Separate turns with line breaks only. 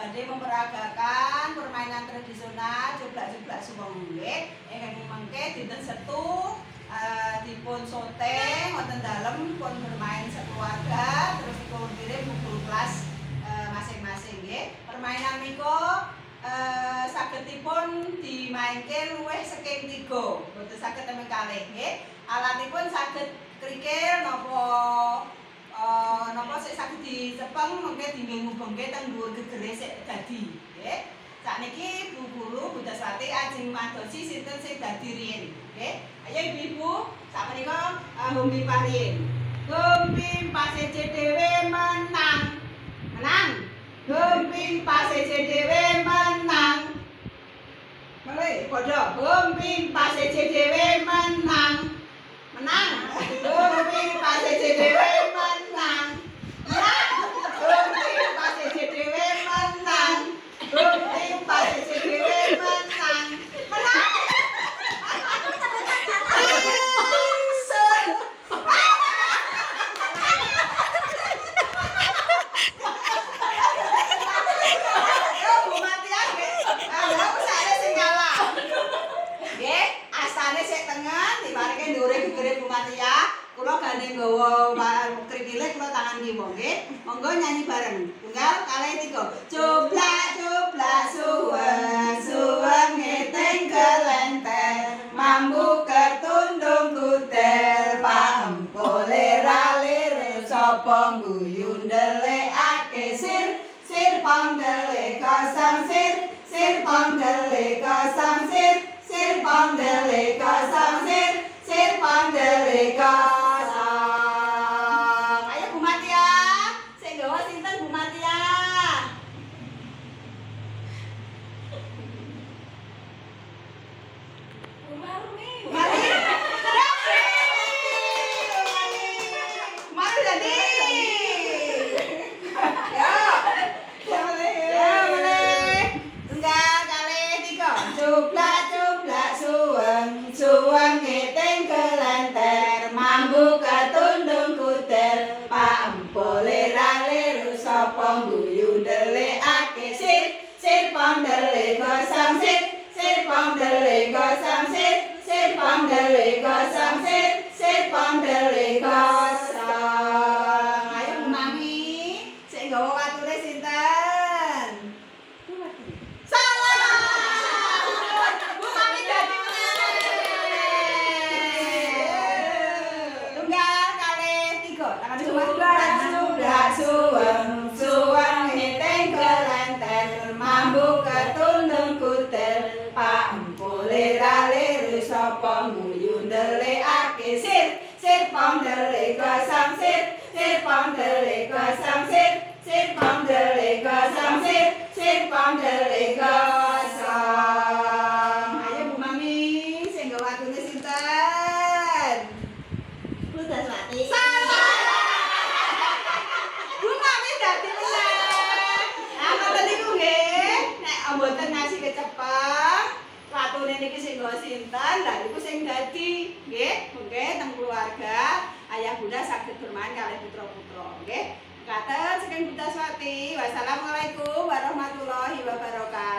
badhe memperagakan permainan tradisional jublak-jublak suwung nggih. Ingkang mengke dinten Setu dipun syuting wonten dalem pun bermain sekeluarga terus dipun kirim guru kelas masing-masing nggih. Permainan menika sagedipun dimainke luwih saking 3, boten saged temen kalih nggih. Alatipun saged krikil napa sik saged dicepeng mengke dinggih-nggih teng dhuwur gegere sik dadi nggih. Sakniki Bu Guru Budaswati ajeng madosi sinten sing dadi riyin nggih. Ayo ibu-ibu sakmenika humpi pariyin. Humpi pase dhewe menang. Menang. Humpi pase dhewe menang. Mari padha humpi pase dhewe menang. Menang. Humpi pase dhewe menang. Ya. Humpi pase dhewe menang. Humpi pase dhewe menang. Menang. Kula gandeng gawa krikile kula tangan kiwa nggih. Monggo nyanyi bareng. Tunggal kalih 3. Coblak-coblak suweng, suweng ngeteng kelenter, mambu ketundung kutel, paempole rale sapa guyu ndelikake sir, sir pondele kosong sir, sir pondele kosong sir, sir pondele kosong sir, sir pondele kosong. Suweng ngeteng kelenter, mambu ketundung kutel, paempole rale sapa guyu ndelikake sir, sir pondele kosong sir, sir pondele kosong sir, sir pondele kosong sir, sir pondele kosong. Ayo Bu Mami, sing nggawa wature sinten? Suweng, suweng ngeteng kelenter, mambu ketundung kutel, paempole rale sapa guyu ndelikake sir, sir pondele kosong sir, sir pondele kosong sir, sir pondele kosong sir, sir pondele kosong. Ayo Bu Mami, sing nggawa watune sinten? Budaswati. Mboten ngasih kecepeng, watune niki sing nggawa sinten, lha niku sing dadi nggih, mengke teng keluarga ayah bunda saged bermain kalih putra-putra nggih. Katen saking Budaswati. Wassalamualaikum warahmatullahi wabarakatuh.